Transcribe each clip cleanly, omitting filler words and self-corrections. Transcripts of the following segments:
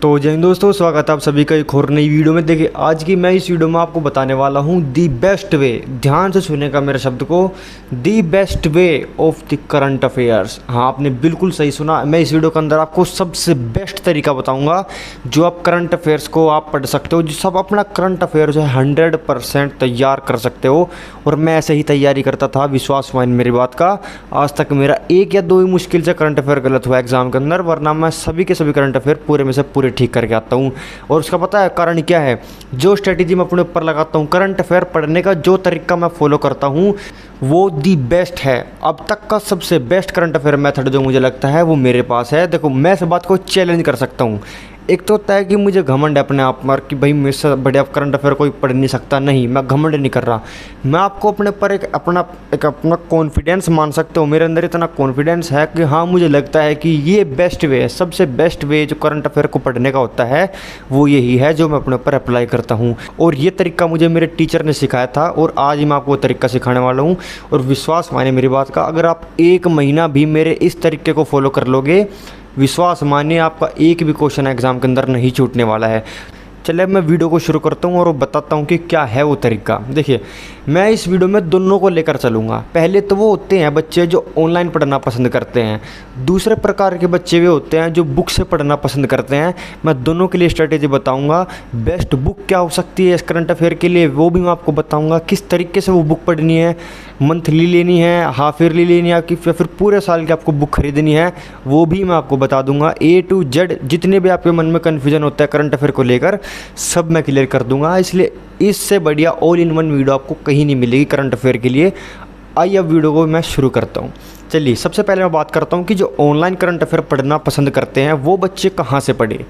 तो जय हिंद दोस्तों, स्वागत है आप सभी का एक और नई वीडियो में। देखिए आज की मैं इस वीडियो में आपको बताने वाला हूँ दी बेस्ट वे, ध्यान से सुनेगा मेरे शब्द को, the best way of the current affairs. हाँ, आपने बिल्कुल सही सुना। मैं इस वीडियो के अंदर आपको सबसे बेस्ट तरीका बताऊँगा जो आप करंट अफेयर्स को आप पढ़ सकते हो, जिससे आप अपना करंट अफेयर जो है 100% तैयार कर सकते हो। और मैं ऐसे ही तैयारी करता था, विश्वास मान मेरी बात का। आज तक मेरा एक या दो ही मुश्किल से करंट अफेयर गलत हुआ एग्जाम के अंदर, वरना मैं सभी के सभी करंट अफेयर पूरे में से पूरे ठीक करके आता हूँ। और उसका पता है कारण क्या है? जो स्ट्रेटेजी मैं अपने ऊपर लगाता हूँ, करंट अफेयर पढ़ने का जो तरीका मैं फॉलो करता हूँ, वो दी बेस्ट है। अब तक का सबसे बेस्ट करंट अफेयर मेथड जो मुझे लगता है वो मेरे पास है। देखो, मैं इस बात को चैलेंज कर सकता हूँ। एक तो होता है कि मुझे घमंड है अपने आप पर कि भाई मेरे से बढ़िया करंट अफेयर कोई पढ़ नहीं सकता। नहीं, मैं घमंड नहीं कर रहा। मैं आपको अपने पर एक अपना कॉन्फिडेंस मान सकते हो। मेरे अंदर इतना कॉन्फिडेंस है कि हाँ, मुझे लगता है कि ये बेस्ट वे है, सबसे बेस्ट वे जो करंट अफेयर को पढ़ने का होता है वो यही है जो मैं अपने ऊपर अप्लाई करता हूँ। और ये तरीका मुझे मेरे टीचर ने सिखाया था और आज ही मैं आपको वो तरीका सिखाने वाला हूँ। और विश्वास माने मेरी बात का, अगर आप एक महीना भी मेरे इस तरीके को फॉलो कर लोगे, विश्वास मानिए आपका एक भी क्वेश्चन एग्जाम के अंदर नहीं छूटने वाला है। चलिए मैं वीडियो को शुरू करता हूँ और बताता हूँ कि क्या है वो तरीका। देखिए, मैं इस वीडियो में दोनों को लेकर चलूँगा। पहले तो वो होते हैं बच्चे जो ऑनलाइन पढ़ना पसंद करते हैं, दूसरे प्रकार के बच्चे वे होते हैं जो बुक से पढ़ना पसंद करते हैं। मैं दोनों के लिए स्ट्रेटेजी बताऊँगा। बेस्ट बुक क्या हो सकती है इस करंट अफेयर के लिए वो भी मैं आपको बताऊँगा। किस तरीके से वो बुक पढ़नी है, मंथली लेनी है, हाफ ईयरली लेनी है या फिर पूरे साल की आपको बुक खरीदनी है, वो भी मैं आपको बता दूंगा। A to Z जितने भी आपके मन में कन्फ्यूजन होता है करंट अफेयर को लेकर, सब मैं क्लियर कर दूंगा। इसलिए इससे बढ़िया ऑल इन वन वीडियो आपको कहीं नहीं मिलेगी करंट अफेयर के लिए। आइए अब वीडियो को मैं शुरू करता हूँ। चलिए, सबसे पहले मैं बात करता हूँ कि जो ऑनलाइन करंट अफेयर पढ़ना पसंद करते हैं वो बच्चे कहाँ से पढ़े।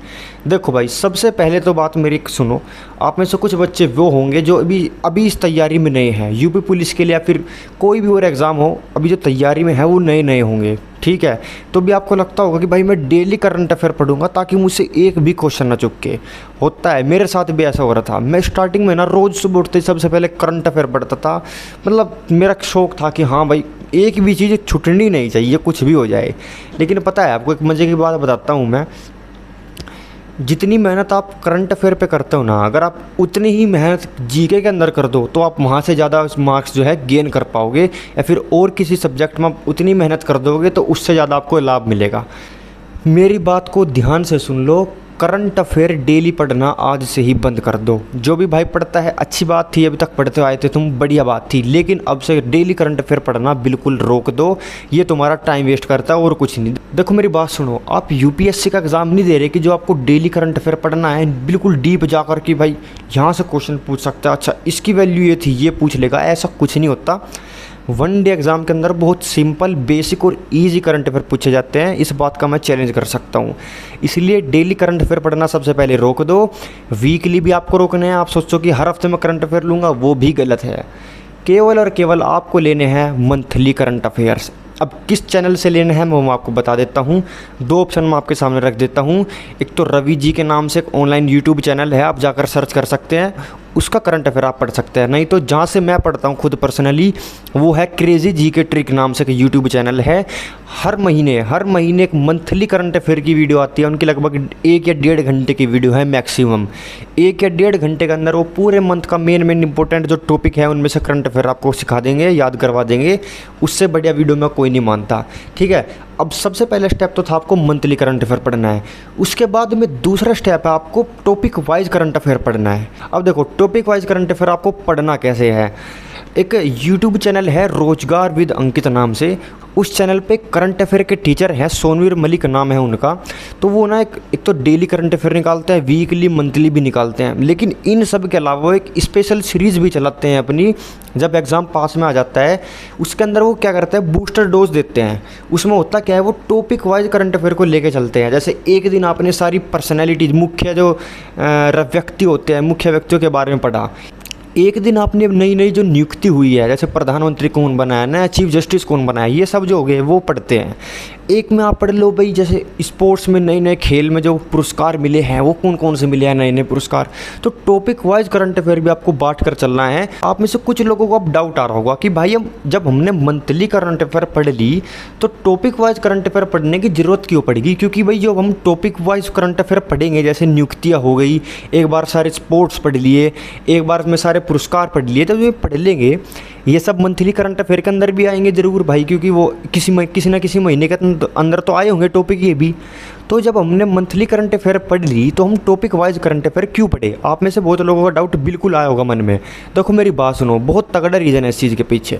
देखो भाई, सबसे पहले तो बात मेरी सुनो। आप में से कुछ बच्चे वो होंगे जो अभी इस तैयारी में नए हैं, यूपी पुलिस के लिए या फिर कोई भी और एग्ज़ाम हो, अभी जो तैयारी में है वो नए होंगे, ठीक है। तो भी आपको लगता होगा कि भाई मैं डेली करंट अफेयर पढ़ूंगा ताकि मुझसे एक भी क्वेश्चन ना चुके। होता है, मेरे साथ भी ऐसा हो रहा था। मैं स्टार्टिंग में ना रोज़ सुबह उठते सबसे पहले करंट अफेयर पढ़ता था। मतलब मेरा शौक था कि हाँ भाई एक भी चीज़ छूटनी नहीं चाहिए, कुछ भी हो जाए। लेकिन पता है आपको, एक मज़े की बात बताता हूँ मैं। जितनी मेहनत आप करंट अफेयर पे करते हो ना, अगर आप उतनी ही मेहनत जीके के अंदर कर दो तो आप वहाँ से ज़्यादा मार्क्स जो है गेन कर पाओगे, या फिर और किसी सब्जेक्ट में आप उतनी मेहनत कर दोगे तो उससे ज़्यादा आपको लाभ मिलेगा। मेरी बात को ध्यान से सुन लो। करंट अफेयर डेली पढ़ना आज से ही बंद कर दो। जो भी भाई पढ़ता है, अच्छी बात थी, अभी तक पढ़ते आए थे तुम, बढ़िया बात थी, लेकिन अब से डेली करंट अफेयर पढ़ना बिल्कुल रोक दो। ये तुम्हारा टाइम वेस्ट करता है और कुछ नहीं। देखो मेरी बात सुनो, आप यूपीएससी का एग्जाम नहीं दे रहे कि जो आपको डेली करंट अफेयर पढ़ना है बिल्कुल डीप जाकर कि भाई यहाँ से क्वेश्चन पूछ सकता है, अच्छा इसकी वैल्यू ये थी, ये पूछ लेगा। ऐसा कुछ नहीं होता। वन डे एग्ज़ाम के अंदर बहुत सिंपल, बेसिक और इजी करंट अफेयर पूछे जाते हैं। इस बात का मैं चैलेंज कर सकता हूँ। इसलिए डेली करंट अफेयर पढ़ना सबसे पहले रोक दो। वीकली भी आपको रोकना है। आप सोचो कि हर हफ्ते में करंट अफेयर लूँगा, वो भी गलत है। केवल और केवल आपको लेने हैं मंथली करंट अफेयर्स। अब किस चैनल से लेना है मैं आपको बता देता हूँ। दो ऑप्शन मैं आपके सामने रख देता हूँ। एक तो रवि जी के नाम से एक ऑनलाइन यूट्यूब चैनल है, आप जाकर सर्च कर सकते हैं, उसका करंट अफेयर आप पढ़ सकते हैं। नहीं तो जहाँ से मैं पढ़ता हूँ खुद पर्सनली, वो है क्रेजी जी के ट्रिक नाम से एक यूट्यूब चैनल है। हर महीने एक मंथली करंट अफेयर की वीडियो आती है। उनकी लगभग 1 या 1.5 घंटे की वीडियो है मैक्सिमम। 1 या 1.5 घंटे के अंदर वो पूरे मंथ का मेन इंपॉर्टेंट जो टॉपिक है उनमें से करंट अफेयर आपको सिखा देंगे, याद करवा देंगे। उससे बढ़िया वीडियो में कोई नहीं मानता, ठीक है। अब सबसे पहला स्टेप तो था आपको मंथली करंट अफेयर पढ़ना है। उसके बाद में दूसरा स्टेप है आपको टॉपिक वाइज करंट अफेयर पढ़ना है। अब देखो, टॉपिक वाइज करंट अफेयर आपको पढ़ना कैसे है। एक यूट्यूब चैनल है रोजगार विद अंकित नाम से। उस चैनल पे करंट अफेयर के टीचर हैं, सोनवीर मलिक नाम है उनका। तो वो ना एक तो डेली करंट अफेयर निकालते हैं, वीकली मंथली भी निकालते हैं। लेकिन इन सब के अलावा वो एक स्पेशल सीरीज़ भी चलाते हैं अपनी। जब एग्ज़ाम पास में आ जाता है उसके अंदर वो क्या करते हैं, बूस्टर डोज देते हैं। उसमें होता क्या है, वो टॉपिक वाइज करंट अफेयर को लेके चलते हैं। जैसे एक दिन आपने सारी पर्सनैलिटीज, मुख्य जो व्यक्ति होते हैं, मुख्य व्यक्तियों के बारे में पढ़ा। एक दिन आपने नई नई जो नियुक्ति हुई है, जैसे प्रधानमंत्री कौन बना है, नया चीफ जस्टिस कौन बना है, ये सब जो हो गए वो पढ़ते हैं। एक में आप पढ़ लो भाई, जैसे स्पोर्ट्स में नए नए खेल में जो पुरस्कार मिले हैं वो कौन कौन से मिले हैं, नए नए पुरस्कार। तो टॉपिक वाइज करंट अफेयर भी आपको बांट कर चलना है। आप में से कुछ लोगों को अब डाउट आ रहा होगा कि भाई जब हमने मंथली करंट अफेयर पढ़ ली तो टॉपिक वाइज करंट अफेयर पढ़ने की ज़रूरत क्यों पड़ेगी। क्योंकि भाई जो हम टॉपिक वाइज करंट अफेयर पढ़ेंगे, जैसे नियुक्तियाँ हो गई, एक बार सारे स्पोर्ट्स पढ़ लिए, एक बार में सारे पुरस्कार पढ़ लिए, तो ये पढ़ लेंगे ये सब मंथली करंट अफेयर के अंदर भी आएंगे ज़रूर भाई, क्योंकि वो किसी ना किसी महीने के अंदर तो आए होंगे टॉपिक ये भी। तो जब हमने मंथली करंट अफेयर पढ़ ली तो हम टॉपिक वाइज करंट अफेयर क्यों पढ़े। आप में से बहुत लोगों का डाउट बिल्कुल आया होगा मन में। देखो मेरी बात सुनो, बहुत तगड़ा रीज़न है इस चीज़ के पीछे।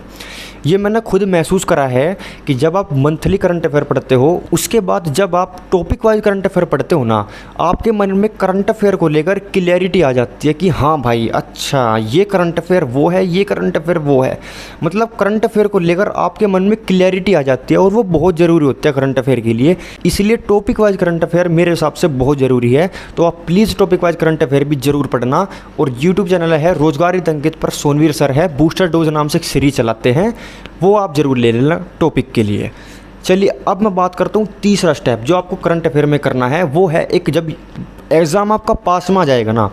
ये मैंने खुद महसूस करा है कि जब आप मंथली करंट अफेयर पढ़ते हो, उसके बाद जब आप टॉपिक वाइज करंट अफेयर पढ़ते हो ना, आपके मन में करंट अफेयर को लेकर क्लियरिटी आ जाती है कि हाँ भाई अच्छा ये करंट अफेयर वो है, ये करंट अफेयर वो है। मतलब करंट अफेयर को लेकर आपके मन में क्लियरिटी आ जाती है और वो बहुत ज़रूरी होता है करंट अफेयर के लिए। इसलिए टॉपिक वाइज करंट अफेयर मेरे हिसाब से बहुत ज़रूरी है। तो आप please topic wise current affair भी जरूर पढ़ना। और यूट्यूब चैनल है रोजगार हित अंकित पर सोनवीर सर है, बूस्टर डोज नाम से एक सीरीज चलाते हैं, वो आप ज़रूर ले लेना टॉपिक के लिए। चलिए अब मैं बात करता हूँ तीसरा स्टेप जो आपको करंट अफेयर में करना है। वो है एक, जब एग्ज़ाम आपका पास में आ जाएगा ना,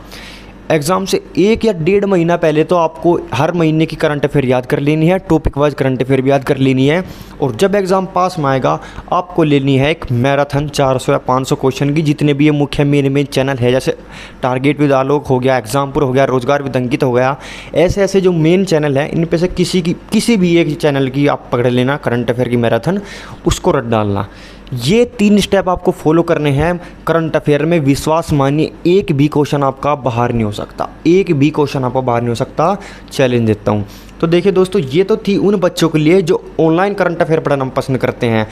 एग्ज़ाम से 1 या 1.5 महीना पहले तो आपको हर महीने की करंट अफेयर याद कर लेनी है, टॉपिक वाइज करंट अफेयर भी याद कर लेनी है। और जब एग्ज़ाम पास में आएगा आपको लेनी है एक मैराथन 400 या 500 क्वेश्चन की, जितने भी ये मुख्य मेन चैनल है, जैसे टारगेट विद आलोक हो गया, एग्जामपुर हो गया, रोजगार विद अंकित हो गया, ऐसे ऐसे जो मेन चैनल है इन पे से किसी भी एक चैनल की आप पकड़ लेना करंट अफेयर की मैराथन, उसको रट डालना। ये 3 स्टेप आपको फॉलो करने हैं करंट अफेयर में। विश्वास मानिए एक भी क्वेश्चन आपका बाहर नहीं हो सकता, एक भी क्वेश्चन आपका बाहर नहीं हो सकता, चैलेंज देता हूँ। तो देखिए दोस्तों, ये तो थी उन बच्चों के लिए जो ऑनलाइन करंट अफेयर पढ़ना पसंद करते हैं।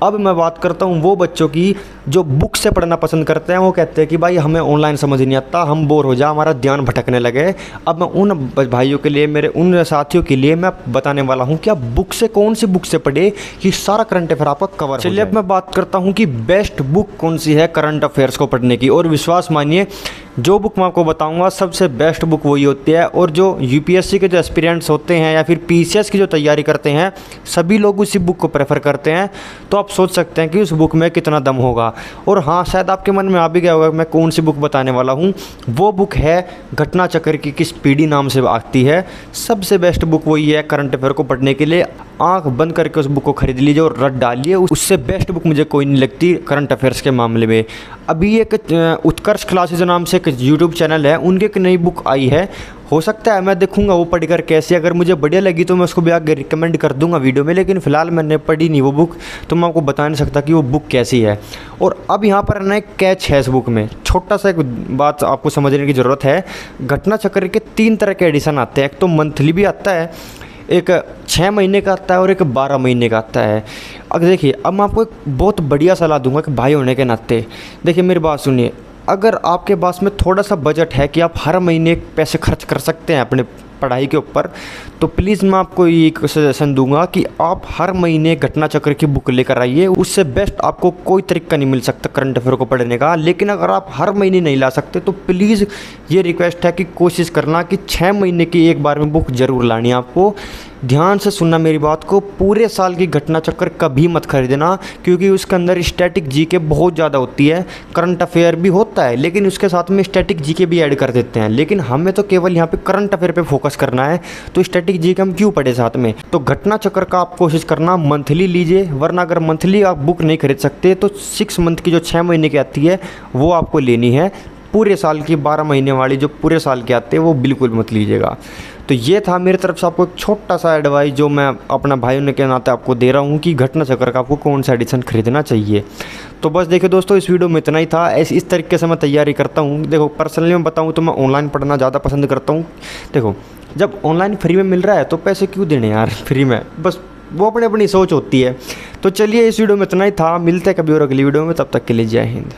अब मैं बात करता हूँ वो बच्चों की जो बुक से पढ़ना पसंद करते हैं। वो कहते हैं कि भाई हमें ऑनलाइन समझ नहीं आता, हम बोर हो जा, हमारा ध्यान भटकने लगे। अब मैं उन भाइयों के लिए, मेरे उन साथियों के लिए मैं बताने वाला हूँ कि आप बुक से, कौन सी बुक से पढ़े कि सारा करंट अफेयर आपका कवर हो जाए। चलिए अब मैं बात करता हूँ कि बेस्ट बुक कौन सी है करंट अफेयर्स को पढ़ने की। और विश्वास मानिए जो बुक मैं आपको बताऊंगा सबसे बेस्ट बुक वही होती है। और जो यूपीएससी के जो एस्पिरेंट्स होते हैं या फिर पीसीएस की जो तैयारी करते हैं, सभी लोग उसी बुक को प्रेफर करते हैं। तो आप सोच सकते हैं कि उस बुक में कितना दम होगा। और हाँ, शायद आपके मन में आ भी गया होगा मैं कौन सी बुक बताने वाला हूँ। वो बुक है घटना चक्र की किस पीढ़ी नाम से आती है। सबसे बेस्ट बुक वही है करंट अफेयर को पढ़ने के लिए। आंख बंद करके उस बुक को खरीद लीजिए और रट डालिए। उससे बेस्ट बुक मुझे कोई नहीं लगती करंट अफेयर्स के मामले में। अभी एक उत्कर्ष क्लासेज नाम से एक यूट्यूब चैनल है, उनकी एक नई बुक आई है। हो सकता है मैं देखूंगा वो पढ़कर कैसी, अगर मुझे बढ़िया लगी तो मैं उसको भी आगे रिकमेंड कर दूंगा वीडियो में। लेकिन फ़िलहाल मैंने पढ़ी नहीं वो बुक, तो मैं आपको बता नहीं सकता कि वो बुक कैसी है। और अब यहाँ पर ना एक कैच है इस बुक में, छोटा सा एक बात आपको समझने की ज़रूरत है। घटना चक्र के 3 तरह के एडिशन आते हैं। एक तो मंथली भी आता है, एक 6 महीने का आता है और एक 12 महीने का आता है। अब देखिए, अब मैं आपको एक बहुत बढ़िया सलाह दूंगा कि भाई होने के नाते देखिए मेरी बात सुनिए। अगर आपके पास में थोड़ा सा बजट है कि आप हर महीने पैसे खर्च कर सकते हैं अपने पढ़ाई के ऊपर, तो प्लीज़ मैं आपको ये एक सजेशन दूंगा कि आप हर महीने घटना चक्र की बुक लेकर आइए। उससे बेस्ट आपको कोई तरीका नहीं मिल सकता करंट अफेयर को पढ़ने का। लेकिन अगर आप हर महीने नहीं ला सकते तो प्लीज़ ये रिक्वेस्ट है कि कोशिश करना कि 6 महीने की एक बार में बुक ज़रूर लानी है आपको। ध्यान से सुनना मेरी बात को, पूरे साल की घटना चक्र कभी मत खरीदना, क्योंकि उसके अंदर स्टैटिक जीके बहुत ज़्यादा होती है। करंट अफेयर भी होता है लेकिन उसके साथ में स्टैटिक जीके भी ऐड कर देते हैं। लेकिन हमें तो केवल यहाँ पे करंट अफेयर पे फोकस करना है, तो स्टैटिक जीके हम क्यों पढ़े साथ में। तो घटना चक्र का आप कोशिश करना मंथली लीजिए, वरना अगर मंथली आप बुक नहीं खरीद सकते तो 6 मंथ की जो 6 महीने की आती है वो आपको लेनी है। पूरे साल की 12 महीने वाली जो पूरे साल के आते हैं वो बिल्कुल मत लीजिएगा। तो ये था मेरी तरफ से आपको एक छोटा सा एडवाइस जो मैं अपना भाई होने के नाते आपको दे रहा हूँ कि घटना चक्र का आपको कौन सा एडिशन खरीदना चाहिए। तो बस देखिए दोस्तों, इस वीडियो में इतना ही था। इस तरीके से मैं तैयारी करता हूँ। देखो पर्सनली मैं बताऊँ तो मैं ऑनलाइन पढ़ना ज़्यादा पसंद करता हूँ। देखो जब ऑनलाइन फ्री में मिल रहा है तो पैसे क्यों देने यार फ्री में, बस वो अपनी अपनी सोच होती है। तो चलिए इस वीडियो में इतना ही था, मिलते हैं कभी और अगली वीडियो में, तब तक के लिए जय हिंद।